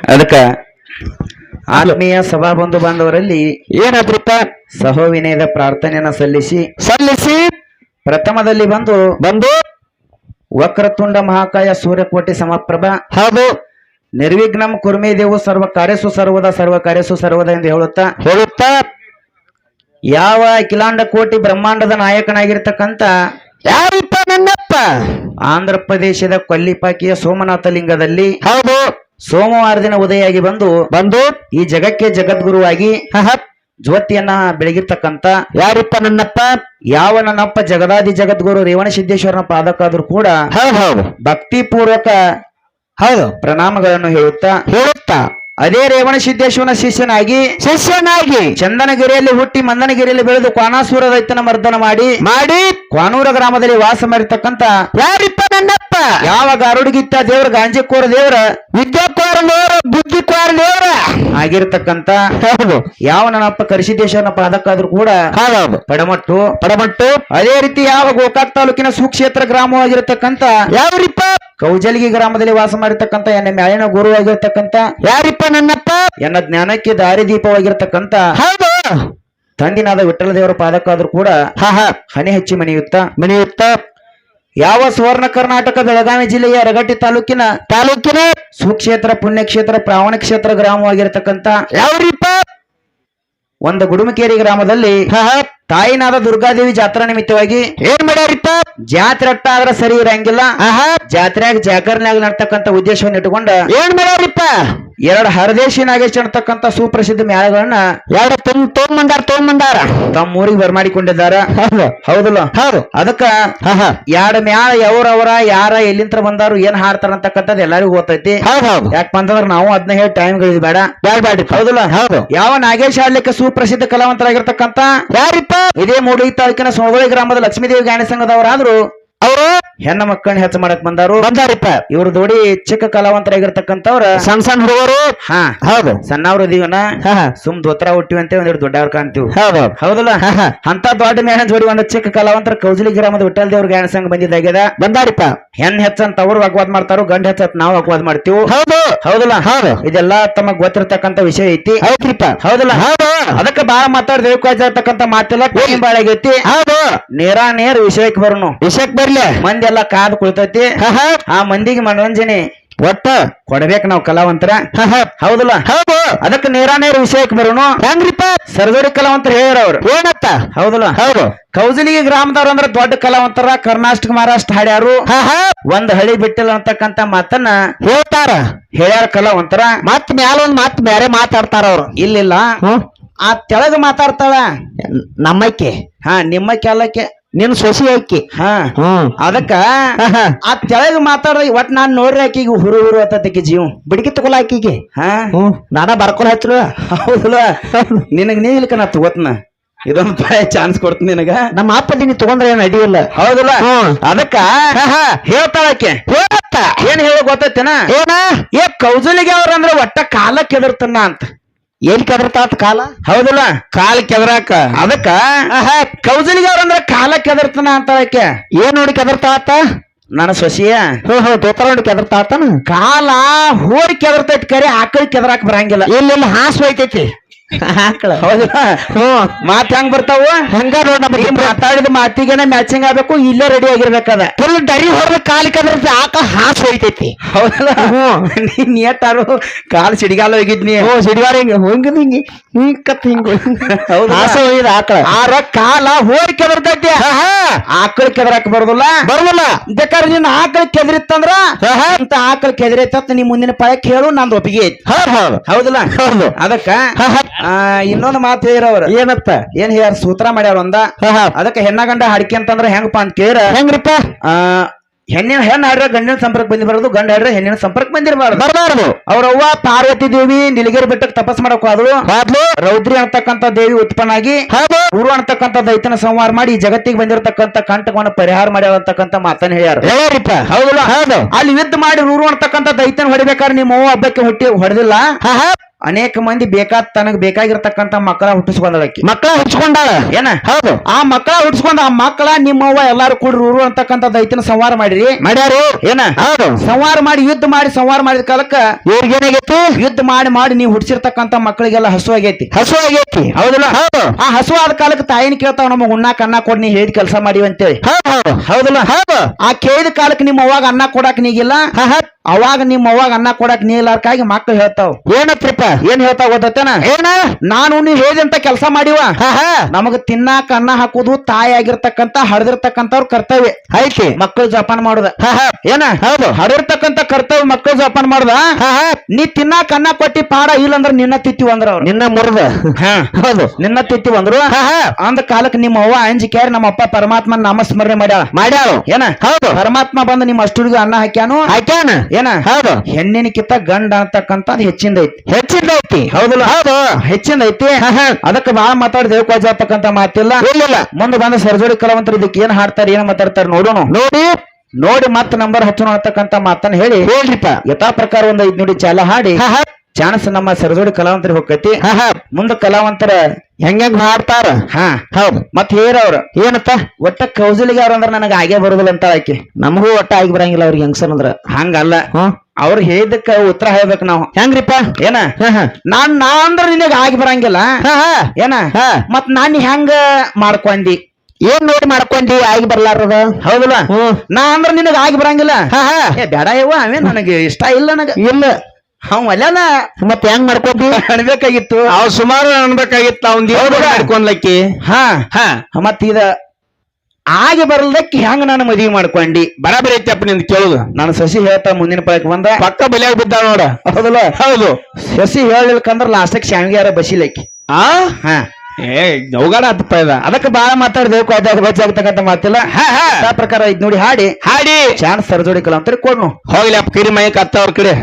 ಅದಕ್ಕ ಆತ್ಮೀಯ ಸಭಾ ಬಂಧು ಬಾಂಧವರಲ್ಲಿ ಏನಾದ್ರಿಪ್ಪ ಸಹೋವಿನಯದ ಪ್ರಾರ್ಥನೆಯನ್ನ ಸಲ್ಲಿಸಿ ಪ್ರಥಮದಲ್ಲಿ ಬಂದು ವಕ್ರತುಂಡ ಮಹಾಕಾಯ ಸೂರ್ಯಕೋಟಿ ಸಮಪ್ರಭ ಹೌದು ನಿರ್ವಿಘ್ನಂ ಕುರ್ಮೇ ದೇವು ಸರ್ವ ಕಾರ್ಯಸು ಸರ್ವದ ಎಂದು ಹೇಳುತ್ತಾ ಯಾವ ಅಖಿಲಾಂಡ ಕೋಟಿ ಬ್ರಹ್ಮಾಂಡದ ನಾಯಕನಾಗಿರ್ತಕ್ಕಂಥ ಯಾರಿಪ್ಪ ನನ್ನಪ್ಪ ಆಂಧ್ರ ಪ್ರದೇಶದ ಕೊಲ್ಲಿಪಾಕಿಯ ಸೋಮನಾಥ ಲಿಂಗದಲ್ಲಿ ಹೌದು ಸೋಮವಾರ ದಿನ ಉದಯಾಗಿ ಬಂದು ಈ ಜಗಕ್ಕೆ ಜಗದ್ಗುರುವಾಗಿ ಜ್ಯೋತಿಯನ್ನ ಬೆಳಗಿರ್ತಕ್ಕಂಥ ಯಾರಿಪ್ಪ ನನ್ನಪ್ಪ ಯಾವ ನನ್ನಪ್ಪ ಜಗದಾದಿ ಜಗದ್ಗುರು ರೇವಣ ಸಿದ್ದೇಶ್ವರನ ಪಾದಕ್ಕಾದ್ರೂ ಕೂಡ ಹೌದು ಭಕ್ತಿ ಪೂರ್ವಕ ಹೌದು ಪ್ರಣಾಮಗಳನ್ನು ಹೇಳುತ್ತಾ ಅದೇ ರೇವಣ ಸಿದ್ದೇಶ್ವರನ ಶಿಷ್ಯನಾಗಿ ಚಂದನಗಿರಿಯಲ್ಲಿ ಹುಟ್ಟಿ ಮಂದನಗಿರಿಯಲ್ಲಿ ಬೆಳೆದು ಕ್ವಾನಾಸೂರ ದೈತ್ಯನ ಮರ್ದನ ಮಾಡಿ ಕ್ವಾನೂರ ಗ್ರಾಮದಲ್ಲಿ ವಾಸ ಮಾಡಿರ್ತಕ್ಕಂಥ ಯಾರಿಪ್ಪ ನನ್ನಪ್ಪ ಯಾವ ಗಾರುಡಿಗಿತ್ತ ದೇವರ ಗಾಂಜಿಕೋರ ದೇವರ ವಿದ್ಯಾಕೋರ ದೇವರ ಬುದ್ಧಿಕೋರ ದೇವರ ಆಗಿರ್ತಕ್ಕಂಥ ಹೌದು ಯಾವ ನನ್ನಪ್ಪ ಕರಿಸಿದ್ದೇಶ್ವರನ ಪಾದಕ್ಕಾದ್ರೂ ಕೂಡ ಹೌದು ಪಡಮಟ್ಟು ಅದೇ ರೀತಿ ಯಾವ ಗೋಕಾಕ್ ತಾಲೂಕಿನ ಸುಕ್ಷೇತ್ರ ಗ್ರಾಮವಾಗಿರ್ತಕ್ಕಂಥ ಯಾವ್ರಿಪ್ಪ ಕೌಜಲ್ಗಿ ಗ್ರಾಮದಲ್ಲಿ ವಾಸ ಮಾಡಿರ್ತಕ್ಕಂಥ ಎನ್ನ ಮ್ಯಾಲಿನ ಗುರುವಾಗಿರ್ತಕ್ಕಂಥ ಯಾರಿಪ್ಪ ನನ್ನಪ್ಪ ಎನ್ನ ಜ್ಞಾನಕ್ಕೆ ದಾರಿದೀಪವಾಗಿರ್ತಕ್ಕಂಥ ಹೌದು ತಂದಿನಾದ ವಿಠಲ ದೇವರ ಪಾದಕ್ಕಾದ್ರೂ ಕೂಡ ಹನಿ ಹಚ್ಚಿ ಮಣಿಯುತ್ತ ಯಾವ ಸುವರ್ಣ ಕರ್ನಾಟಕ ಬೆಳಗಾವಿ ಜಿಲ್ಲೆಯ ಯರಗಟ್ಟಿ ತಾಲೂಕಿನ ಸುಕ್ಷೇತ್ರ ಪುಣ್ಯಕ್ಷೇತ್ರ ಪ್ರಾವಣ ಕ್ಷೇತ್ರ ಗ್ರಾಮವಾಗಿರ್ತಕ್ಕಂಥ ಯಾವ್ರಿಪ್ಪ ಒಂದು ಗುಡುಮಕೇರಿ ಗ್ರಾಮದಲ್ಲಿ ತಾಯಿನಾದ ದುರ್ಗಾದೇವಿ ಜಾತ್ರಾ ನಿಮಿತ್ತವಾಗಿ ಏನ್ ಮಾಡ್ಯಾರಿಪ್ಪ ಜಾತ್ರೆ ಅಟ್ಟ ಆದ್ರೆ ಸರಿ ಇರಂಗಿಲ್ಲ ಜಾತ್ರೆಯಾಗ ಜಾಗರಣೆಯಾಗ ನಡ್ತಕ್ಕಂಥ ಉದ್ದೇಶವನ್ನು ಇಟ್ಟುಕೊಂಡ ಏನ್ ಮಾಡ್ಯಾರಿಪ್ಪ ಎರಡು ಹರದೇಶಿ ನಾಗೇಶ್ ಅನ್ನತಕ್ಕಂಥ ಸುಪ್ರಸಿದ್ಧ ಮೇಳಗಳನ್ನ ಎರಡು ತೊಗೊಂಬಂದಾರ ತಮ್ಮ ಊರಿಗೆ ಬರ್ಮಾಡಿಕೊಂಡಿದ್ದಾರ ಹೌದಲ್ಲ ಹೌದು ಅದಕ್ಕ ಎರಡು ಮ್ಯಾಳ ಯಾವ್ರವರ ಯಾರ ಎಲ್ಲಿಂತ್ರ ಬಂದಾರು ಏನ್ ಹಾಡ್ತಾರ ಅಂತಕ್ಕಂಥದ್ದು ಎಲ್ಲರಿಗೂ ಗೊತ್ತೈತಿ ಹೌದು ಯಾಕಪ್ಪ ಅಂತಂದ್ರ ನಾವು ಅದನ್ನ ಹೇಳಿ ಟೈಮ್ ಗಳಿದ್ ಬೇಡ ಹೌದಲ್ಲ ಹೌದು ಯಾವ ನಾಗೇಶ್ ಆಡ್ಲಿಕ್ಕೆ ಸುಪ್ರಸಿದ್ಧ ಕಲಾವಂತರಾಗಿರ್ತಕ್ಕಂಥ ಯಾರಿಪ್ಪ ಇದೇ ಮೂಡಲಿ ತಾಲೂಕಿನ ಸೋಳಗೋಳಿ ಗ್ರಾಮದ ಲಕ್ಷ್ಮೀದೇವಿ ಗಾಯನ ಸಂಘದವರಾದ್ರು ಅವರು ಹೆಣ್ಣ ಮಕ್ಕಳನ್ನ ಹೆಚ್ಚು ಮಾಡಕ್ ಬಂದಾರಿಪ್ಪ ಇವ್ರ ದೊಡಿ ಚಿಕ್ಕ ಕಲಾವಂತರಾಗಿರ್ತಕ್ಕಂಥವ್ರ ಸಣ್ಣ ಹುಡುಗರು ಹೌದು ಸಣ್ಣವ್ರ ಇದೀವನ ಸುಮ್ ಧೋತ್ರ ಹುಟ್ಟಿವಿ ಅಂತ ಒಂದೆರಡು ದೊಡ್ಡವ್ರ ಕಾಣ್ತೀವಿ ಹೌದಲ್ಲ ಅಂತ ದೊಡ್ಡ ಮೇಣ ಜೋಡಿ ಒಂದ್ ಚಿಕ್ಕ ಕಲಾವಂತರ ಕೌಜಲಿ ಗ್ರಾಮದ ವಿಠಲ್ ದೇವ್ರ ಗಾಯನ ಸಂಘ ಬಂದಾರಿಪ್ಪ ಹೆಣ್ ಹೆಚ್ಚಂತ ಅವ್ರು ವಾಗ್ವಾದ ಮಾಡ್ತಾರೋ ಗಂಡ ಹೆಚ್ಚತ್ ನಾವು ವಾಗ್ವಾದ ಮಾಡ್ತೀವಿ ಹೌದಲ್ಲ ಇದೆಲ್ಲಾ ತಮಗ್ ಗೊತ್ತಿರ್ತಕ್ಕಂಥ ವಿಷಯ ಐತಿ ಹೌದಲ್ಲ ಅದಕ್ಕೆ ಬಾಳ ಮಾತಾಡ್ತಕ್ಕಂಥ ಮಾತೆಲ್ಲ ಬಾಳ ಆಗೈತಿ ನೇರ ವಿಷಯಕ್ಕೆ ಬರ್ಲಿ ಮಂದಿ ಎಲ್ಲಾ ಕಾದ್ ಕುಳಿತೈತಿ ಆ ಮಂದಿಗೆ ಮನೋರಂಜನೆ ಒಟ್ಟ ಕೊಡ್ಬೇಕು ನಾವ್ ಕಲಾವಂತರ ಹೌದಲ್ಲ ಅದಕ್ಕೆ ನೇರ ವಿಷಯಕ್ಕೆ ಬರೋಣ ಹೆಂಗ್ರಿಪ್ಪ ಸರ್ದೋಡಿ ಕಲಾವಂತರ ಹೇಳ್ಯಾರ ಏನತ್ತ ಹೌದಲ್ಲ ಕೌಜಲಿಗೆ ಗ್ರಾಮದವ್ರ ಅಂದ್ರ ದೊಡ್ಡ ಕಲಾವಂತರ ಕರ್ನಾಟಕ ಮಹಾರಾಷ್ಟ್ರ ಹಾಡ್ಯಾರು ಒಂದ್ ಹಳಿ ಬಿಟ್ಟಿಲ್ಲ ಅಂತಕ್ಕಂಥ ಮಾತನ್ನ ಹೇಳ್ಯಾರ ಕಲಾವಂತರ ಮತ್ ಮ್ಯಾಲ ಒಂದ್ ಮತ್ ಬೇರೆ ಮಾತಾಡ್ತಾರ ಅವ್ರು ಇಲ್ಲಿಲ್ಲ ಆ ತೆಳಗ ಮಾತಾಡ್ತಾಳ ನಮ್ಮಕ್ಕೆ ನಿಮ್ಮ ಕೆಲಕ್ಕೆ ನಿನ್ ಸೊಸಿ ಆಕಿ ಅದಕ್ಕ ಆ ತೆಳಗ ಮಾತಾಡ ಒಟ್ ನಾನ್ ನೋಡ್ರಿ ಆಕಿಗೆ ಹುರು ಅತ್ತಕ್ಕೆ ಜೀವ ಬಿಡಿಗೆ ತಗೊಳ ಆಕಿಗೆ ನಾನ ಬರ್ಕೊಳ ಹಚ್ಚರು ಹೌದಲ್ಲ ನಿನಗ್ ನೀ ಇಲ್ಕ ನಾ ತಗೋತ್ನ ಇದೊಂದು ಚಾನ್ಸ್ ಕೊಡ್ತೀನಿ ನಿನಗ ನಮ್ಮ ಅಪ್ಪ ನೀನು ತಗೊಂಡ್ರೆ ಏನ್ ಅಡಿಯಿಲ್ಲ ಹೌದಲ್ಲ ಅದಕ್ಕ ಹೇಳ್ತಾಳಕ್ಕೆ ಏನ್ ಹೇಳ ಗೊತ್ತೈತೇನ ಕೌಜಲಿಗೆ ಅವ್ರಂದ್ರ ಒಟ್ಟ ಕಾಲ ಕೆದರ್ತನ ಅಂತ ಏನ್ ಕೆದರ್ತಾತ ಕಾಲ ಹೌದಲ್ಲ ಕಾಲ ಕೆದರಾಕ ಅದಕ್ಕ ಕೌಜಲಿಗೆ ಅವ್ರಂದ್ರ ಕಾಲ ಕೆದರ್ತನ ಅಂತ ಏನ್ ನೋಡಿ ಕೆದರ್ತಾತ ನನ್ನ ಸೊಸಿಯ ತೋತಾರ ನೋಡಿ ಕೆದರ್ತಾತನ ಕಾಲ ಹೋರಿ ಕೆದರ್ತೈತಿ ಕರೆ ಆಕಳಿ ಕೆದರಾಕ ಬರಂಗಿಲ್ಲ ಇಲ್ಲ ಹಾಸ್ ಹೋಯ್ತೈತಿ ಹೌದಾ ಮಾತ್ ಹೆಂಗ್ ಬರ್ತಾವ ಹಂಗ ಮಾತಾಡಿದ ಮಾತಿಗೆನೆ ಮ್ಯಾಚಿಂಗ್ ಆಗ್ಬೇಕು ಇಲ್ಲೇ ರೆಡಿ ಆಗಿರ್ಬೇಕದ ಫುಲ್ ಡರಿ ಹೊರ ಕಾಲ ಕೆದರ್ತಿ ಆಕ ಹಾಸ್ ಹೋಯ್ತೈತಿ ಹೌದಲ್ಲ ನೀಟಾರು ಕಾಲ್ ಸಿಡಿಗಾಲ ಹೋಗಿದ್ನಿ ಸಿಡಿಗಾಲ ಹಿಂಗ ಹಿಂಗತ್ ಹಿಂಗ ಆರ ಕಾಲ ಹೋರಿ ಕೆದರ್ತೈತಿ ಆಕಳ ಕೆದರಾಕ ಬರೋದಿಲ್ಲ ಬೇಕಾದ್ರೆ ನೀನ್ ಆಕಳ ಕೆದರಿತ್ತಂದ್ರ ಅಂತ ಆಕಳ ಕೆದರೈತ ನೀ ಮುಂದಿನ ಪಳಕ್ ಹೇಳು ನಂದು ಒಪ್ಪಿಗೆ ಐತಿ ಹೌದಲ್ಲ ಅದಕ್ಕ ಇನ್ನೊಂದು ಮಾತು ಹೇಳಿರವ್ರ ಏನತ್ತ ಏನ್ ಹೇಳ್ಯಾರ ಸೂತ್ರ ಮಾಡ್ಯಾರ ಒಂದ ಅದಕ್ಕೆ ಹೆಣ್ಣ ಗಂಡ ಹಾಡಿಕೆ ಅಂತಂದ್ರ ಹೆಂಗಪ್ಪ ಅಂತ ಕೇಳ ಹೆಂಗ್ರಿಪ್ಪ ಹೆಣ್ಣಿನ ಹಾಡ್ರ ಗಂಡಿನ ಸಂಪರ್ಕ ಬಂದಿರಬಾರ್ದು ಗಂಡ ಹಾಡ್ರ ಹೆಣ್ಣಿನ ಸಂಪರ್ಕ ಬಂದಿರಬಾರ್ದು ಅವ್ರವ್ವ ಪಾರ್ವತಿ ದೇವಿ ನೀಲಗಿರಿ ಬೆಟ್ಟಕ್ಕೆ ತಪಸ್ ಮಾಡಕ್ ಹೋದ್ಲು ರೌದ್ರಿ ಅಂತಕ್ಕಂಥ ದೇವಿ ಉತ್ಪನ್ನ ಆಗಿ ಗುರು ಅಂತಕ್ಕಂಥ ದೈತನ ಸಂಹಾರ ಮಾಡಿ ಜಗತ್ತಿಗೆ ಬಂದಿರತಕ್ಕಂಥ ಕಂಟಕವನ್ನು ಪರಿಹಾರ ಮಾಡ್ಯಾರ ಅಂತಕ್ಕಂಥ ಮಾತನ್ನ ಹೇಳ್ಯಾರ ಹೌದಲ್ಲ ಅಲ್ಲಿ ಯುದ್ಧ ಮಾಡಿ ರೂರು ಅಂತಕ್ಕಂಥ ದೈತನ ಹೊಡಿಬೇಕಾದ್ರೆ ನಿಮ್ಮ ಅವ್ವ ಹಬ್ಬಕ್ಕೆ ಹೊಡೆದಿಲ್ಲ ಅನೇಕ ಮಂದಿ ತನಗ್ ಬೇಕಾಗಿರ್ತಕ್ಕಂತ ಮಕ್ಕಳ ಹುಟ್ಟಿಸ್ಕೊಂಡಳಕ್ಕಿ ಮಕ್ಕಳ ಹಚ್ಕೊಂಡಾಳ ಏನ ಹೌದು ಆ ಮಕ್ಕಳ ಹುಟ್ಟಿಸ್ಕೊಂಡ ಆ ಮಕ್ಕಳ ನಿಮ್ಮವ್ವ ಎಲ್ಲಾರು ಕೂಡ್ರಿ ಊರು ಅಂತಕ್ಕಂತ ದೈತಿನ ಸಂವಾರ ಮಾಡಿರಿ ಮಾಡ್ಯಾರು ಏನ ಹೌದು ಸಂವಾರ ಮಾಡಿ ಸಂವಾರ ಮಾಡಿದ ಕಾಲಕ್ಕ ಇವ್ರಿಗೇನಾಗೈತಿ ಯುದ್ಧ ಮಾಡಿ ನೀವು ಹುಟ್ಟಿಸಿರ್ತಕ್ಕಂತ ಮಕ್ಕಳಿಗೆಲ್ಲ ಹಸು ಆಗೈತಿ ಹಸು ಆಗೈತಿ ಹೌದಲ್ಲ ಹೌದು ಆ ಹಸು ಆದ ಕಾಲಕ್ಕೆ ತಾಯಿನ ಕೇಳ್ತಾವ ನಮಗ್ ಉಣ್ಣಾಕ ಅನ್ನ ಕೊಡ್ ನೀ ಹೇಳಿದ ಕೆಲಸ ಮಾಡಿವಿ ಅಂತೇಳಿ ಹೌದು ಹೌದು ಹೌದಲ್ಲ ಹೌದು ಆ ಕೇಳಿದ ಕಾಲಕ್ಕೆ ನಿಮ್ಮ ಅವಾಗ ಅನ್ನ ಕೊಡಾಕ ನೀಗಿಲ್ಲ ಅವಾಗ ನಿಮ್ಮ ಅವಾಗ ಅನ್ನ ಕೊಡಾಕ ನೀಲಾರ್ಕಾಗಿ ಮಕ್ಕಳು ಹೇಳ್ತಾವ ಏನತ್ರಿಪ್ಪ ಏನ್ ಹೇಳ್ತಾವ ಗೊತ್ತೇನ ಏನ ನಾನು ನೀವ್ ಹೇಳಿದಂತ ಕೆಲಸ ಮಾಡಿವ ನಮಗ ತಿನ್ನಾಕ ಅನ್ನ ಹಾಕುದು ತಾಯಿ ಆಗಿರ್ತಕ್ಕಂತ ಹಡದಿರ್ತಕ್ಕಂಥವ್ರ ಕರ್ತವ್ಯ ಐತಿ ಮಕ್ಕಳು ಜಪಾನ್ ಮಾಡುದ ಏನ ಹೌದು ಹಡಿರ್ತಕ್ಕಂತ ಕರ್ತವ್ಯ ಮಕ್ಕಳು ಜಪಾನ್ ಮಾಡುದ ನೀ ತಿನ್ನಾಕ ಅನ್ನ ಕೊಟ್ಟಿ ಪಾಡ ಇಲ್ಲಂದ್ರ ನಿನ್ನ ತಿತ್ತಿವ ಅಂದ್ರ ಅವ್ರು ನಿನ್ನ ಮುರಿದ ಹೌದು ನಿನ್ನ ತಿತ್ತಿವ ಅಂದ್ರು ಅಂದ ಕಾಲಕ್ಕೆ ನಿಮ್ಮ ಅವ್ವ ಅಂಜಿಕ್ಯಾರ ನಮ್ಮ ಅಪ್ಪ ಪರಮಾತ್ಮನ ನಾಮಸ್ಮರಣೆ ಮಾಡ್ಯಾಳು ಏನ ಹೌದು ಪರಮಾತ್ಮ ಬಂದು ನಿಮ್ಮ ಅಷ್ಟುಡಿಗೂ ಅನ್ನ ಹಾಕ್ಯಾನು ಹಾಕ್ಯಾನ ಏನ ಹೌದು ಹೆಣ್ಣಿನಕಿಂತ ಗಂಡ ಅಂತಕ್ಕಂತ ಹೆಚ್ಚಿಂದ ಐತಿ ಹೆಚ್ಚಿಂದೈತಿ ಹೌದಲ್ಲ ಹೌದು ಹೆಚ್ಚಿಂದ ಐತಿ ಅದಕ್ಕೆ ಬಾಳ ಮಾತಾಡಿ ದೇವಕಾಜ ಅಂತಕ್ಕಂತ ಮಾತಿಲ್ಲ ಇಲ್ಲ ಮುಂದೆ ಬಂದ ಸರ್ಜೋಡಿ ಕಲಾವಂತರು ಇದಕ್ಕೆ ಏನ್ ಹಾಡ್ತಾರೆ ಏನ್ ಮಾತಾಡ್ತಾರೆ ನೋಡೋಣ ನೋಡಿ ಮತ್ತ ನಂಬರ್ ಹಚ್ಚೋಣ ಅಂತಕ್ಕಂತ ಮಾತನ್ನ ಹೇಳ್ರಿಪ್ಪ ಯಥಾ ಪ್ರಕಾರ ಒಂದ್ 5 ನುಡಿ ಚಾಲ ಹಾಡಿ ಚಾನ್ಸ್ ನಮ್ಮ ಸರಜೋಡಿ ಕಲಾವಂತರಿಗೆ ಹೋಗತಿ ಮುಂದ ಕಲಾವಂತರ ಹೆಂಗ್ ಮಾಡ್ತಾರ ಹೌದು ಮತ್ ಹೇರವ್ರ ಏನತ್ತ ಒಟ್ಟ ಕೌಜಲಿಗೆ ಅವ್ರ ಅಂದ್ರ ನನಗ ಆಗೇ ಬರುದಿಲ್ಲ ಅಂತ ಆಕಿ ನಮಗೂ ಒಟ್ಟ ಆಗಿ ಬರಂಗಿಲ್ಲ ಅವ್ರಿಗೆ ಹೆಂಗಸರ್ ಅಂದ್ರ ಹಂಗಲ್ಲ ಅವ್ರು ಹೇಳಿದಕ್ಕ ಉತ್ತರ ಹೇಳ್ಬೇಕು ನಾವು ಹೆಂಗ್ರಿಪ್ಪ ಏನ ನಾ ಅಂದ್ರ ನಿನಗ ಆಗಿ ಬರಂಗಿಲ್ಲ ಏನ ಮತ್ ನಾನ್ ಹೆಂಗ ಮಾಡ್ಕೊಂಡಿ ಏನ್ ನೋಡಿ ಮಾಡ್ಕೊಂಡಿ ಆಗಿ ಬರ್ಲಾರದ ಹೌದಲ್ಲ ನಾ ಅಂದ್ರ ನಿನಗ ಆಗಿ ಬರಂಗಿಲ್ಲ ಬೇಡ ಯವ್ವ ಅವೇ ನನಗೆ ಇಷ್ಟ ಇಲ್ಲ ನನಗ ಇಲ್ಲ ಅವ್ ಅಲ್ಲ ಮತ್ತೆ ಹೆಂಗ್ ಮಾಡ್ಕೊಂಡಿ ಅನ್ಬೇಕಾಗಿತ್ತು ಅವ್ ಸುಮಾರು ಅನ್ಬೇಕಾಗಿತ್ತು ಅವ್ನ ಮಾಡ್ಕೊಂಡ್ಲಕ್ಕಿ ಮತ್ ಇದ ಆಗಿ ಬರ್ಲಕ್ಕೆ ಹೆಂಗ ನಾನು ಮದ್ವಿ ಮಾಡ್ಕೊಂಡಿ ಬರಾಬರಿ ಐತಪ್ಪ ನಿಂದ ಕೇಳುದು ನಾನು ಸಸಿ ಹೇಳ್ತಾ ಮುಂದಿನ ಪಳಕ್ ಬಂದ ಪಕ್ಕ ಬಲಿಯಾಗಿ ಬಿದ್ದ ನೋಡ ಹೌದಲ್ಲ ಹೌದು ಸಸಿ ಹೇಳಿಲ್ಕಂದ್ರ ಲಾಸ್ಟಕ್ ಶಾವಿಗೆ ಬಸಿಲಕ್ಕಿ ನೌಗಾಡ ಹತ್ತಪ್ಪ ಇದ ಅದಕ್ಕೆ ಬಾಳ ಮಾತಾಡ್ದೇವು ಗೊತ್ತಾಗ್ತಕ್ಕಂತ ಮಾತಿಲ್ಲ ಆ ಪ್ರಕಾರ ಇದ್ ನೋಡಿ ಹಾಡಿ ಚಾನ್ಸ್ ಸರಜೋಡಿ ಕಲಾವಂತರಿ ಕೊಡ್ನು ಹೋಗ್ಲಿ ಅಪ್ಪ ಕಿರಿ ಮೈ ಕತ್ತ ಅವ್ರ ಕಡೆ